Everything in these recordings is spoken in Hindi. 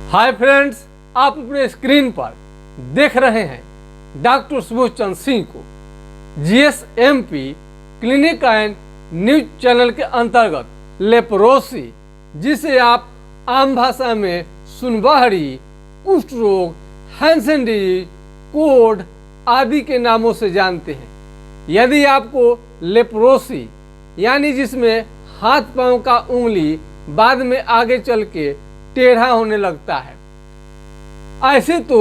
हाय फ्रेंड्स, आप अपने स्क्रीन पर देख रहे हैं डॉक्टर सुबोध चंद्र सिंह को GSMP clinic and news channel के अंतर्गत लेप्रोसी, जिसे आप आम भाषा में सुनबहरी, कुष्ठ रोग, हैंसेन डिजीज, कोढ़ आदि के नामों से जानते हैं। यदि आपको लेप्रोसी यानी जिसमें हाथ पांव का उंगली बाद में आगे चल के टेढ़ा होने लगता है, ऐसे तो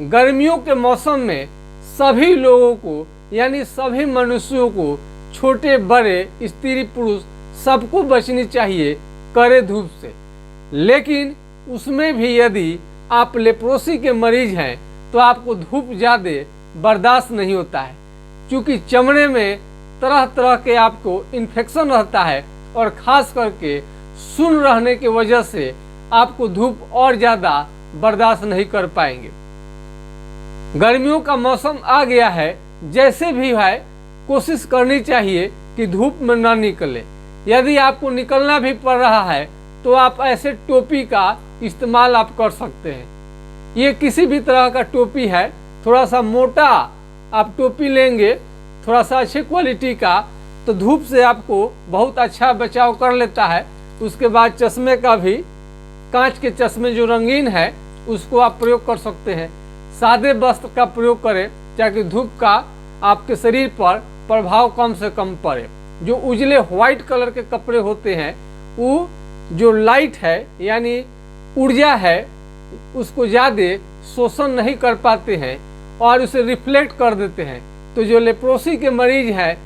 गर्मियों के मौसम में सभी लोगों को यानी सभी मनुष्यों को, छोटे बड़े, स्त्री पुरुष सबको बचनी चाहिए कड़े धूप से। लेकिन उसमें भी यदि आप लेप्रोसी के मरीज हैं तो आपको धूप ज़्यादा बर्दाश्त नहीं होता है, क्योंकि चमड़े में तरह तरह के आपको इन्फेक्शन रहता है और ख़ास करके सुन्न रहने की वजह से आपको धूप और ज़्यादा बर्दाश्त नहीं कर पाएंगे। गर्मियों का मौसम आ गया है, जैसे भी है कोशिश करनी चाहिए कि धूप में ना निकले। यदि आपको निकलना भी पड़ रहा है तो आप ऐसे टोपी का इस्तेमाल आप कर सकते हैं। ये किसी भी तरह का टोपी है, थोड़ा सा मोटा आप टोपी लेंगे, थोड़ा सा अच्छे क्वालिटी का, तो धूप से आपको बहुत अच्छा बचाव कर लेता है। उसके बाद चश्मे का भी, कांच के चश्मे जो रंगीन है उसको आप प्रयोग कर सकते हैं। सादे वस्त्र का प्रयोग करें ताकि धूप का आपके शरीर पर प्रभाव कम से कम पड़े। जो उजले व्हाइट कलर के कपड़े होते हैं वो जो लाइट है यानी ऊर्जा है उसको ज़्यादा शोषण नहीं कर पाते हैं और उसे रिफ्लेक्ट कर देते हैं। तो जो लेप्रोसी के मरीज हैं,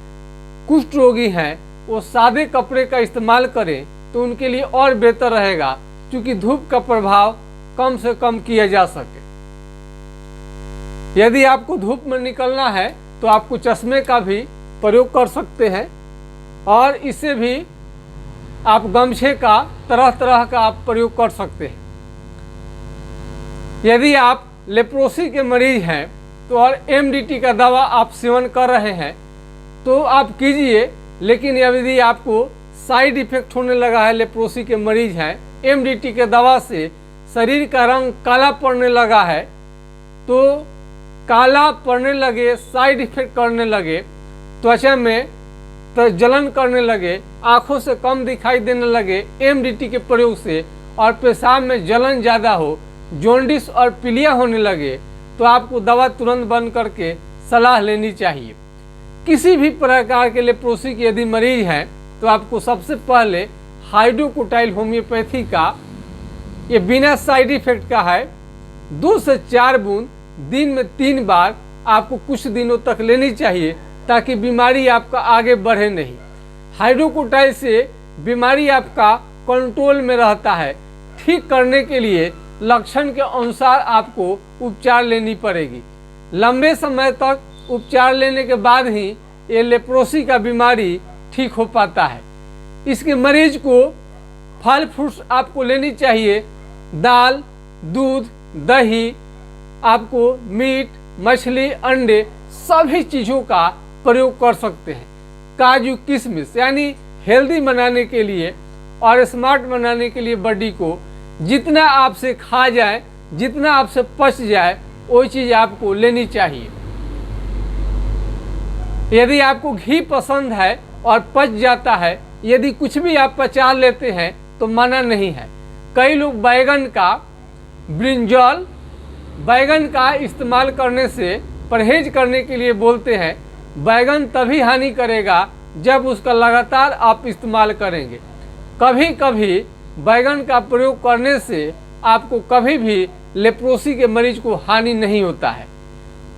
कुष्ठ रोगी हैं, वो सादे कपड़े का इस्तेमाल करें तो उनके लिए और बेहतर रहेगा, क्योंकि धूप का प्रभाव कम से कम किया जा सके। यदि आपको धूप में निकलना है तो आपको चश्मे का भी प्रयोग कर सकते हैं और इससे भी आप गमछे का तरह तरह का आप प्रयोग कर सकते हैं। यदि आप लेप्रोसी के मरीज हैं तो और MDT का दवा आप सेवन कर रहे हैं तो आप कीजिए, लेकिन यदि आपको साइड इफेक्ट होने लगा है, लेप्रोसी के मरीज हैं, MDT के दवा से शरीर का रंग काला पड़ने लगा है, तो काला पड़ने लगे, साइड इफेक्ट करने लगे, त्वचा में तो जलन करने लगे, आँखों से कम दिखाई देने लगे MDT के प्रयोग से, और पेशाब में जलन ज़्यादा हो, जॉन्डिस और पीलिया होने लगे, तो आपको दवा तुरंत बंद करके सलाह लेनी चाहिए। किसी भी प्रकार के लेप्रोसी के यदि मरीज हैं तो आपको सबसे पहले हाइड्रोकोटाइल होम्योपैथी का, ये बिना साइड इफेक्ट का है, 2 से 4 बूंद दिन में 3 बार आपको कुछ दिनों तक लेनी चाहिए ताकि बीमारी आपका आगे बढ़े नहीं। हाइड्रोकोटाइल से बीमारी आपका कंट्रोल में रहता है। ठीक करने के लिए लक्षण के अनुसार आपको उपचार लेनी पड़ेगी। लंबे समय तक उपचार लेने के बाद ही ये लेप्रोसी का बीमारी ठीक हो पाता है। इसके मरीज को फल फ्रूट्स आपको लेनी चाहिए, दाल, दूध, दही, आपको मीट, मछली, अंडे सभी चीज़ों का प्रयोग कर सकते हैं। काजू, किशमिश यानी हेल्दी बनाने के लिए और स्मार्ट बनाने के लिए बॉडी को जितना आपसे खा जाए, जितना आपसे पच जाए, वो चीज़ आपको लेनी चाहिए। यदि आपको घी पसंद है और पच जाता है, यदि कुछ भी आप पचा लेते हैं तो मना नहीं है। कई लोग बैगन का, ब्रिंजल, बैगन का इस्तेमाल करने से परहेज करने के लिए बोलते हैं। बैगन तभी हानि करेगा जब उसका लगातार आप इस्तेमाल करेंगे। कभी कभी बैगन का प्रयोग करने से आपको कभी भी लेप्रोसी के मरीज को हानि नहीं होता है।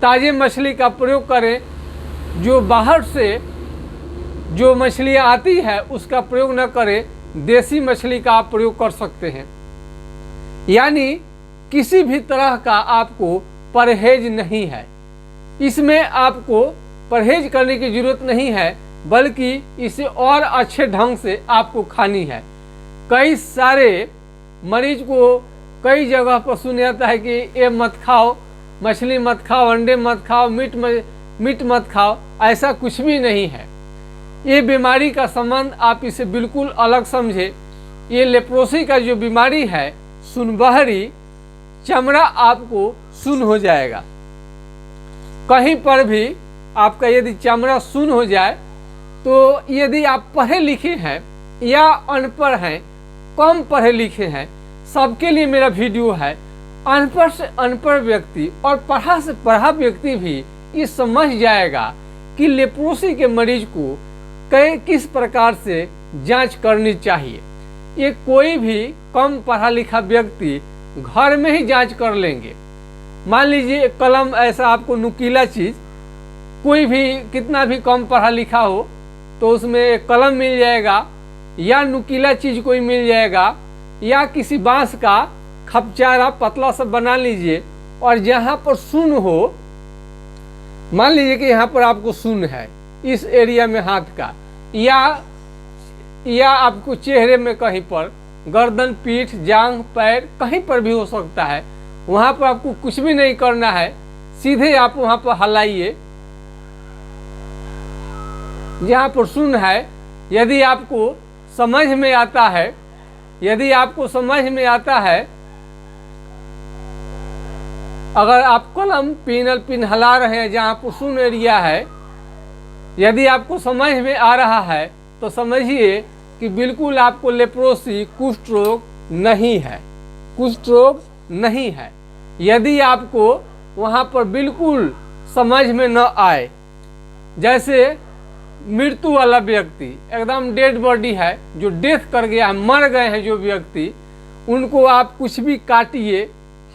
ताज़े मछली का प्रयोग करें, जो बाहर से जो मछलियाँ आती है उसका प्रयोग न करें, देसी मछली का आप प्रयोग कर सकते हैं। यानी किसी भी तरह का आपको परहेज नहीं है, इसमें आपको परहेज करने की ज़रूरत नहीं है, बल्कि इसे और अच्छे ढंग से आपको खानी है। कई सारे मरीज को कई जगह पर सुना जाता है कि ये मत खाओ, मछली मत खाओ, अंडे मत खाओ, मीट मत खाओ। ऐसा कुछ भी नहीं है। ये बीमारी का संबंध आप इसे बिल्कुल अलग समझे। ये लेप्रोसी का जो बीमारी है, सुनबहरी चमड़ा आपको सुन्न हो जाएगा। कहीं पर भी आपका यदि चमड़ा सुन्न हो जाए तो यदि आप पढ़े लिखे हैं या अनपढ़ हैं, कम पढ़े लिखे हैं, सबके लिए मेरा वीडियो है। अनपढ़ से अनपढ़ व्यक्ति और पढ़ा से पढ़ा व्यक्ति भी ये समझ जाएगा कि लेप्रोसी के मरीज को किस प्रकार से जांच करनी चाहिए। ये कोई भी कम पढ़ा लिखा व्यक्ति घर में ही जांच कर लेंगे। मान लीजिए कलम, ऐसा आपको नुकीला चीज़, कोई भी कितना भी कम पढ़ा लिखा हो तो उसमें एक कलम मिल जाएगा या नुकीला चीज़ कोई मिल जाएगा या किसी बांस का खपचारा पतला सा बना लीजिए और जहाँ पर सुन्न हो, मान लीजिए कि यहाँ पर आपको सुन्न है इस एरिया में हाथ का, या आपको चेहरे में कहीं पर, गर्दन, पीठ, जांघ, पैर, कहीं पर भी हो सकता है। वहाँ पर आपको कुछ भी नहीं करना है, सीधे आप वहाँ पर हलाइए जहाँ पर सुन्न है। यदि आपको समझ में आता है, अगर आप कलम पिन हला रहे हैं जहाँ पर सुन्न एरिया है, यदि आपको समझ में आ रहा है तो समझिए कि बिल्कुल आपको लेप्रोसी, कुष्ठ रोग नहीं है। यदि आपको वहाँ पर बिल्कुल समझ में न आए, जैसे मृत्यु वाला व्यक्ति, एकदम डेड बॉडी है, जो डेथ कर गया है, मर गए हैं जो व्यक्ति, उनको आप कुछ भी काटिए,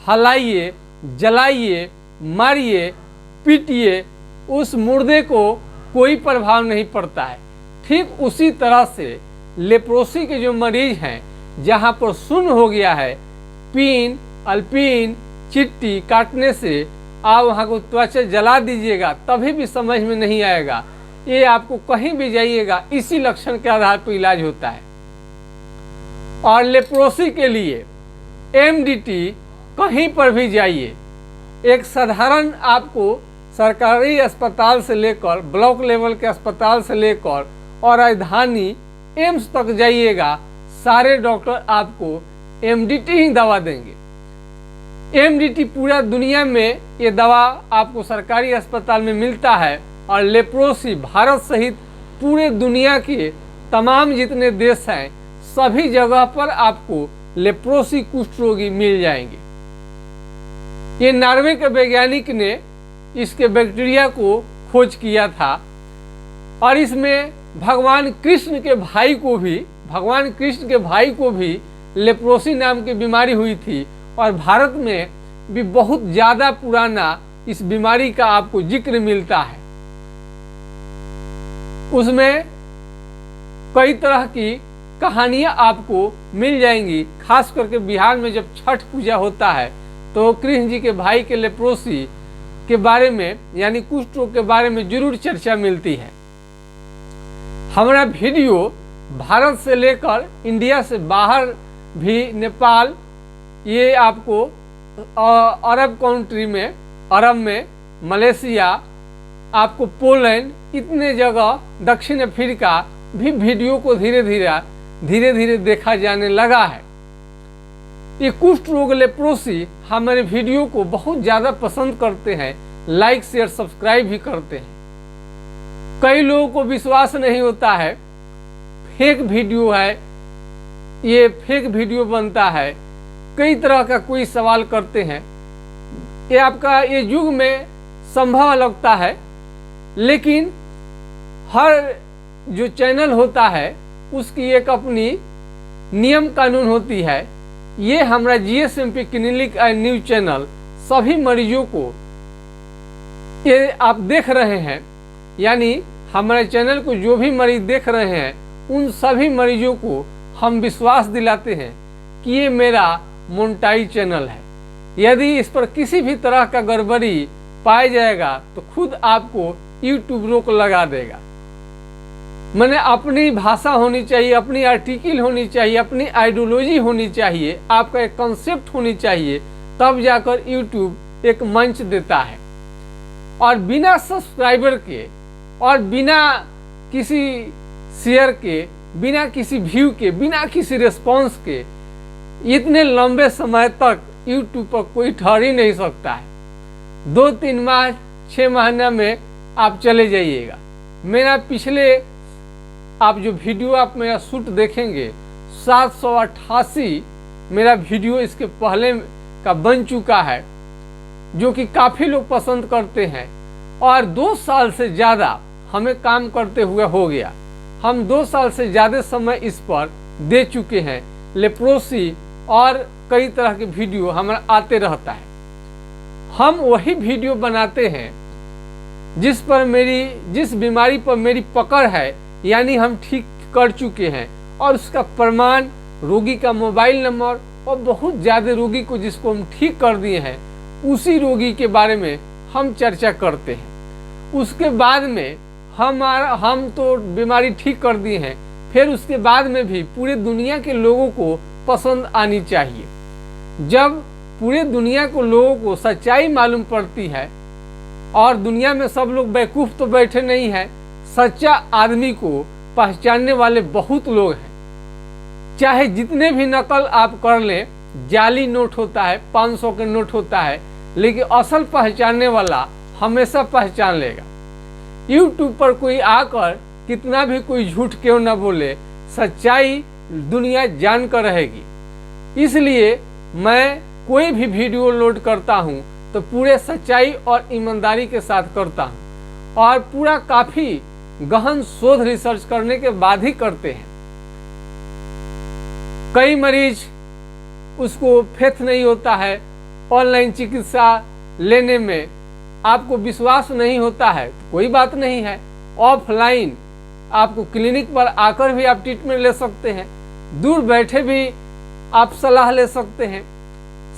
हलाइए, जलाइए, मारिए, पीटिए, उस मुर्दे को कोई प्रभाव नहीं पड़ता है। ठीक उसी तरह से लेप्रोसी के जो मरीज हैं, जहाँ पर सुन्न हो गया है, पिन, अल्पिन, चिट्टी काटने से आप वहाँ को त्वचा जला दीजिएगा, तभी भी समझ में नहीं आएगा। ये आपको कहीं भी जाइएगा इसी लक्षण के आधार पर इलाज होता है। और लेप्रोसी के लिए MDT कहीं पर भी जाइए, एक साधारण आपको सरकारी अस्पताल से लेकर, ब्लॉक लेवल के अस्पताल से लेकर और राजधानी एम्स तक जाइएगा, सारे डॉक्टर आपको MDT ही दवा देंगे। MDT पूरा दुनिया में ये दवा आपको सरकारी अस्पताल में मिलता है और लेप्रोसी भारत सहित पूरे दुनिया के तमाम जितने देश हैं, सभी जगह पर आपको लेप्रोसी कुष्ठ रोगी मिल जाएंगे। ये नॉर्वे के वैज्ञानिक ने इसके बैक्टीरिया को खोज किया था और इसमें भगवान कृष्ण के भाई को भी लेप्रोसी नाम की बीमारी हुई थी और भारत में भी बहुत ज़्यादा पुराना इस बीमारी का आपको जिक्र मिलता है। उसमें कई तरह की कहानियाँ आपको मिल जाएंगी। खास करके बिहार में जब छठ पूजा होता है तो कृष्ण जी के भाई के लेप्रोसी के बारे में, यानी कुष्ठ रोग के बारे में जरूर चर्चा मिलती है। हमारा वीडियो भारत से लेकर इंडिया से बाहर भी, नेपाल, ये आपको अरब कंट्री में, अरब में, मलेशिया, आपको पोलैंड, इतने जगह, दक्षिण अफ्रीका भी वीडियो को धीरे धीरे देखा जाने लगा है। ये कुष्ठ रोग लेप्रोसी हमारे वीडियो को बहुत ज़्यादा पसंद करते हैं, लाइक शेयर सब्सक्राइब भी करते हैं। कई लोगों को विश्वास नहीं होता है, फेक वीडियो है, ये फेक वीडियो बनता है, कई तरह का कोई सवाल करते हैं। ये आपका ये युग में संभव लगता है, लेकिन हर जो चैनल होता है उसकी एक अपनी नियम कानून होती है। ये हमारा GSMP clinic and news channel सभी मरीजों को, ये आप देख रहे हैं, यानी हमारे चैनल को जो भी मरीज देख रहे हैं उन सभी मरीजों को हम विश्वास दिलाते हैं कि ये मेरा मोनेटाइज चैनल है। यदि इस पर किसी भी तरह का गड़बड़ी पाया जाएगा तो खुद आपको YouTube रोक लगा देगा। मैंने अपनी भाषा होनी चाहिए, अपनी आर्टिकल होनी चाहिए, अपनी आइडियोलॉजी होनी चाहिए, आपका एक कॉन्सेप्ट होनी चाहिए, तब जाकर YouTube एक मंच देता है। और बिना सब्सक्राइबर के और बिना किसी शेयर के, बिना किसी व्यू के, बिना किसी रिस्पॉन्स के इतने लंबे समय तक यूट्यूब पर कोई ठहर ही नहीं सकता है। 2-3 माह 6 महीना में आप चले जाइएगा। मेरा पिछले आप जो वीडियो आप मेरा शूट देखेंगे 788 मेरा वीडियो इसके पहले का बन चुका है, जो कि काफ़ी लोग पसंद करते हैं। और 2 साल से ज़्यादा हमें काम करते हुए हो गया। हम 2 साल से ज़्यादा समय इस पर दे चुके हैं। लेप्रोसी और कई तरह के वीडियो हमारा आते रहता है। हम वही वीडियो बनाते हैं जिस बीमारी पर मेरी पकड़ है, यानी हम ठीक कर चुके हैं, और उसका प्रमाण, रोगी का मोबाइल नंबर, और बहुत ज़्यादा रोगी को जिसको हम ठीक कर दिए हैं उसी रोगी के बारे में हम चर्चा करते हैं। उसके बाद में हम तो बीमारी ठीक कर दिए हैं, फिर उसके बाद में भी पूरे दुनिया के लोगों को पसंद आनी चाहिए। जब पूरे दुनिया को लोगों को सच्चाई मालूम पड़ती है, और दुनिया में सब लोग बेवकूफ़ तो बैठे नहीं हैं, सच्चा आदमी को पहचानने वाले बहुत लोग हैं। चाहे जितने भी नकल आप कर लें, जाली नोट होता है, 500 के नोट होता है, लेकिन असल पहचानने वाला हमेशा पहचान लेगा। यूट्यूब पर कोई आकर कितना भी कोई झूठ क्यों ना बोले, सच्चाई दुनिया जान कर रहेगी। इसलिए मैं कोई भी वीडियो लोड करता हूँ तो पूरे सच्चाई और ईमानदारी के साथ करता हूँ, और पूरा काफ़ी गहन शोध रिसर्च करने के बाद ही करते हैं। कई मरीज उसको फेथ नहीं होता है, ऑनलाइन चिकित्सा लेने में आपको विश्वास नहीं होता है, तो कोई बात नहीं है। ऑफलाइन आपको क्लिनिक पर आकर भी आप ट्रीटमेंट ले सकते हैं, दूर बैठे भी आप सलाह ले सकते हैं।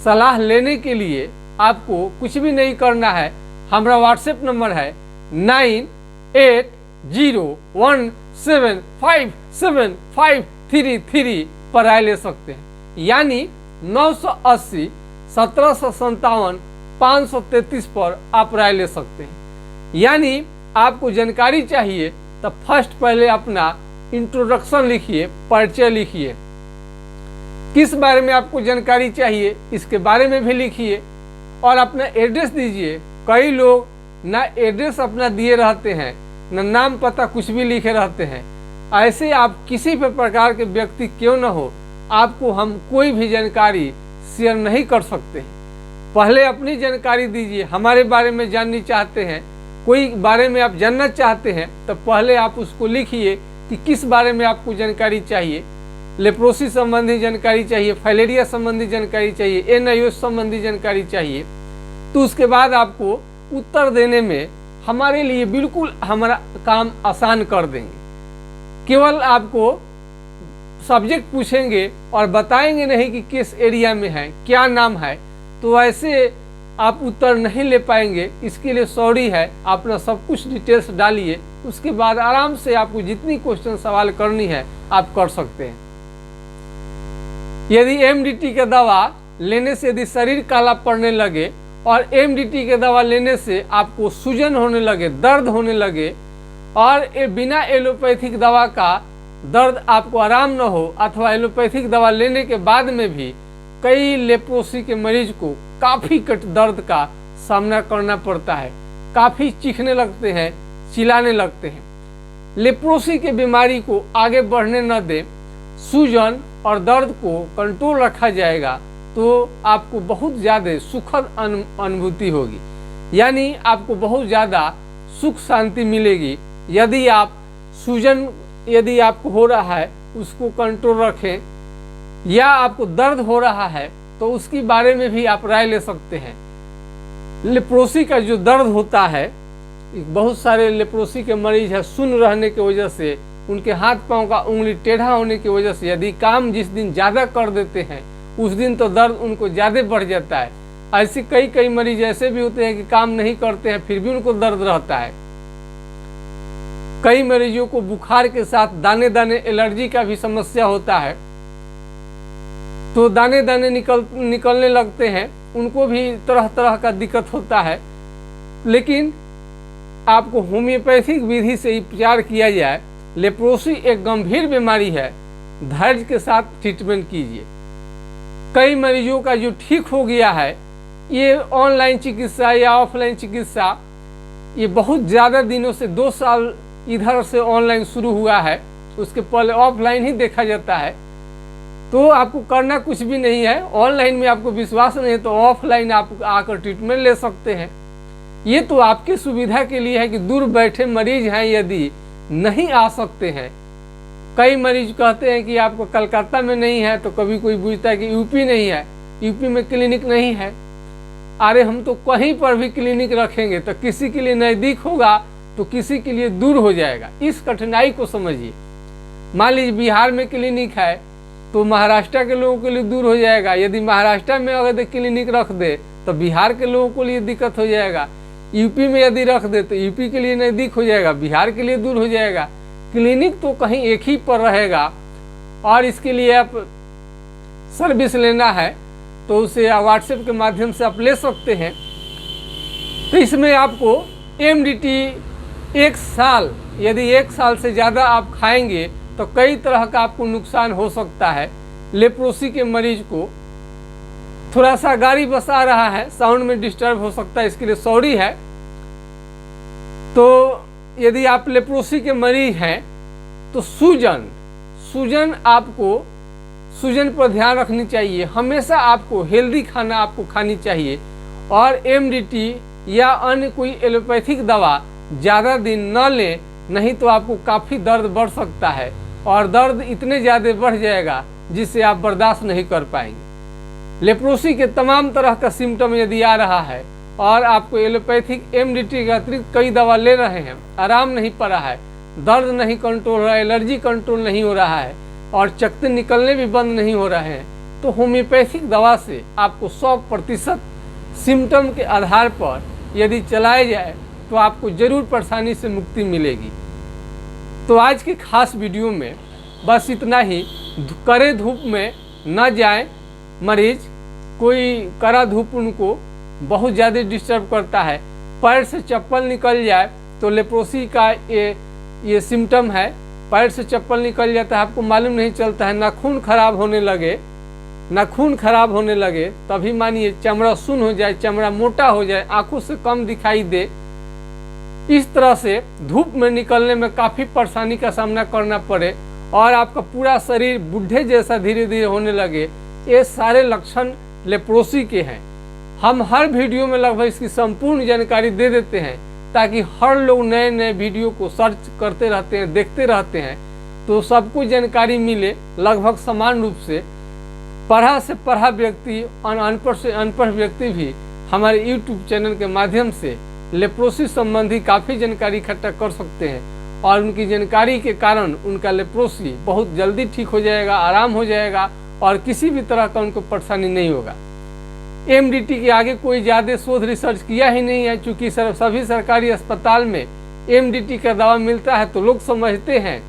सलाह लेने के लिए आपको कुछ भी नहीं करना है। हमारा व्हाट्सएप नंबर है 9880175753 पर राय ले सकते हैं, यानी 980 1757 533 पर आप राय ले सकते हैं। यानी आपको जानकारी चाहिए तो फर्स्ट पहले अपना इंट्रोडक्शन लिखिए, परिचय लिखिए, किस बारे में आपको जानकारी चाहिए इसके बारे में भी लिखिए, और अपना एड्रेस दीजिए। कई लोग ना एड्रेस अपना दिए रहते हैं, ना नाम पता कुछ भी लिखे रहते हैं। ऐसे आप किसी भी प्रकार के व्यक्ति क्यों न हो, आपको हम कोई भी जानकारी शेयर नहीं कर सकते हैं। पहले अपनी जानकारी दीजिए। हमारे बारे में जाननी चाहते हैं, कोई बारे में आप जानना चाहते हैं, तो पहले आप उसको लिखिए कि किस बारे में आपको जानकारी चाहिए। लेप्रोसी संबंधी जानकारी चाहिए, फाइलेरिया संबंधी जानकारी चाहिए, NIH संबंधी जानकारी चाहिए, तो उसके बाद आपको उत्तर देने में हमारे लिए बिल्कुल हमारा काम आसान कर देंगे। केवल आपको सब्जेक्ट पूछेंगे और बताएंगे नहीं कि किस एरिया में है, क्या नाम है, तो ऐसे आप उत्तर नहीं ले पाएंगे। इसके लिए सॉरी है। अपना सब कुछ डिटेल्स डालिए, उसके बाद आराम से आपको जितनी क्वेश्चन सवाल करनी है आप कर सकते हैं। यदि MDT का दवा लेने से यदि शरीर काला पड़ने लगे, और MDT के दवा लेने से आपको सूजन होने लगे, दर्द होने लगे, और बिना एलोपैथिक दवा का दर्द आपको आराम न हो, अथवा एलोपैथिक दवा लेने के बाद में भी कई लेप्रोसी के मरीज को काफ़ी कट दर्द का सामना करना पड़ता है, काफ़ी चीखने लगते हैं, चिल्लाने लगते हैं। लेप्रोसी के बीमारी को आगे बढ़ने न दें, सूजन और दर्द को कंट्रोल रखा जाएगा तो आपको बहुत ज़्यादा सुखद अनुभूति होगी, यानी आपको बहुत ज़्यादा सुख शांति मिलेगी। यदि आप सूजन यदि आपको हो रहा है उसको कंट्रोल रखें, या आपको दर्द हो रहा है तो उसके बारे में भी आप राय ले सकते हैं। लेप्रोसी का जो दर्द होता है, बहुत सारे लेप्रोसी के मरीज है, सुन्न रहने की वजह से, उनके हाथ पांव का उंगली टेढ़ा होने की वजह से यदि काम जिस दिन ज़्यादा कर देते हैं उस दिन तो दर्द उनको ज़्यादा बढ़ जाता है। ऐसे कई मरीज ऐसे भी होते हैं कि काम नहीं करते हैं फिर भी उनको दर्द रहता है। कई मरीजों को बुखार के साथ दाने दाने एलर्जी का भी समस्या होता है, तो दाने दाने निकलने लगते हैं, उनको भी तरह तरह का दिक्कत होता है। लेकिन आपको होम्योपैथिक विधि से उपचार किया जाए। लेप्रोसी एक गंभीर बीमारी है, धैर्य के साथ ट्रीटमेंट कीजिए। कई मरीजों का जो ठीक हो गया है, ये ऑनलाइन चिकित्सा या ऑफलाइन चिकित्सा ये बहुत ज़्यादा दिनों से 2 साल इधर से ऑनलाइन शुरू हुआ है, उसके पहले ऑफलाइन ही देखा जाता है। तो आपको करना कुछ भी नहीं है, ऑनलाइन में आपको विश्वास नहीं है तो ऑफलाइन आप आकर ट्रीटमेंट ले सकते हैं। ये तो आपकी सुविधा के लिए है कि दूर बैठे मरीज हैं यदि नहीं आ सकते हैं। कई मरीज कहते हैं कि आपको कलकत्ता में नहीं है, तो कभी कोई पूछता है कि यूपी नहीं है, यूपी में क्लिनिक नहीं है। अरे हम तो कहीं पर भी क्लिनिक रखेंगे तो किसी के लिए नज़दीक होगा तो किसी के लिए दूर हो जाएगा। इस कठिनाई को समझिए। मान लीजिए बिहार में क्लिनिक है तो महाराष्ट्र के लोगों के लिए दूर हो जाएगा। यदि महाराष्ट्र में अगर क्लिनिक रख दे तो बिहार के लोगों के लिए दिक्कत हो जाएगा। यूपी में यदि रख दे तो यूपी के लिए नज़दीक हो जाएगा, बिहार के लिए दूर हो जाएगा। क्लिनिक तो कहीं एक ही पर रहेगा। और इसके लिए आप सर्विस लेना है तो उसे व्हाट्सएप के माध्यम से आप ले सकते हैं। तो इसमें आपको MDT 1 साल, यदि 1 साल से ज़्यादा आप खाएंगे तो कई तरह का आपको नुकसान हो सकता है। लेप्रोसी के मरीज को थोड़ा सा गाड़ी बसा रहा है, साउंड में डिस्टर्ब हो सकता है, इसके लिए सॉरी है। तो यदि आप लेप्रोसी के मरीज हैं तो सूजन आपको सूजन पर ध्यान रखनी चाहिए। हमेशा आपको हेल्दी खाना आपको खानी चाहिए और MDT या अन्य कोई एलोपैथिक दवा ज़्यादा दिन न लें, नहीं तो आपको काफ़ी दर्द बढ़ सकता है और दर्द इतने ज़्यादा बढ़ जाएगा जिससे आप बर्दाश्त नहीं कर पाएंगे। लेप्रोसी के तमाम तरह का सिम्टम यदि आ रहा है और आपको एलोपैथिक MDT के अतिरिक्त कई दवा ले रहे हैं, आराम नहीं पा रहा है, दर्द नहीं कंट्रोल हो रहा है, एलर्जी कंट्रोल नहीं हो रहा है और चकत्ते निकलने भी बंद नहीं हो रहे हैं, तो होम्योपैथिक दवा से आपको 100% सिम्टम के आधार पर यदि चलाया जाए तो आपको ज़रूर परेशानी से मुक्ति मिलेगी। तो आज की खास वीडियो में बस इतना ही। कड़े धूप में न जाएं मरीज, कोई कड़ा धूप उनको बहुत ज़्यादा डिस्टर्ब करता है। पैर से चप्पल निकल जाए तो लेप्रोसी का ये सिम्टम है। पैर से चप्पल निकल जाता है, आपको मालूम नहीं चलता है, नाखून खराब होने लगे तभी मानिए चमड़ा सुन्न हो जाए, चमड़ा मोटा हो जाए, आंखों से कम दिखाई दे। इस तरह से धूप में निकलने में काफ़ी परेशानी का सामना करना पड़े और आपका पूरा शरीर बुढ़े जैसा धीरे धीरे होने लगे, ये सारे लक्षण लेप्रोसी के हैं। हम हर वीडियो में लगभग इसकी संपूर्ण जानकारी दे देते हैं ताकि हर लोग नए नए वीडियो को सर्च करते रहते हैं, देखते रहते हैं, तो सबको जानकारी मिले लगभग समान रूप से। पढ़ा से पढ़ा व्यक्ति, अनपढ़ से अनपढ़ व्यक्ति भी हमारे YouTube चैनल के माध्यम से लेप्रोसी संबंधी काफ़ी जानकारी इकट्ठा कर सकते हैं और उनकी जानकारी के कारण उनका लेप्रोसी बहुत जल्दी ठीक हो जाएगा, आराम हो जाएगा और किसी भी तरह का उनको परेशानी नहीं होगा। MDT के आगे कोई ज़्यादा शोध रिसर्च किया ही नहीं है, चूँकि सभी सरकारी अस्पताल में MDT का दवा मिलता है तो लोग समझते हैं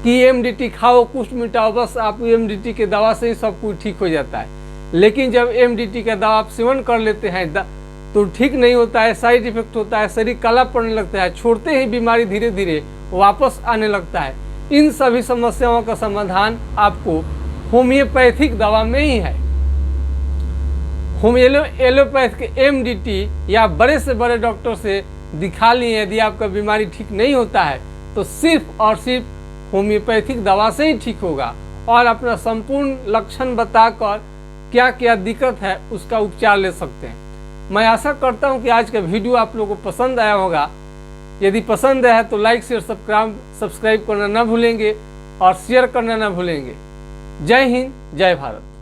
कि MDT खाओ, कुष्ठ मिटाओ, बस आप MDT के दवा से ही सब कुछ ठीक हो जाता है। लेकिन जब MDT का दवा आप सेवन कर लेते हैं तो ठीक नहीं होता है, साइड इफेक्ट होता है, शरीर काला पड़ने लगता है, छोड़ते ही बीमारी धीरे धीरे वापस आने लगता है। इन सभी समस्याओं का समाधान आपको होम्योपैथिक दवा में ही है। एलोपैथ के MDT या बड़े से बड़े डॉक्टर से दिखा लिए, यदि आपका बीमारी ठीक नहीं होता है तो सिर्फ और सिर्फ होम्योपैथिक दवा से ही ठीक होगा और अपना संपूर्ण लक्षण बताकर क्या क्या दिक्कत है उसका उपचार ले सकते हैं। मैं आशा करता हूं कि आज का वीडियो आप लोगों को पसंद आया होगा। यदि पसंद आया तो लाइक शेयर सब्सक्राइब करना ना भूलेंगे और शेयर करना ना भूलेंगे। जय हिंद, जय भारत।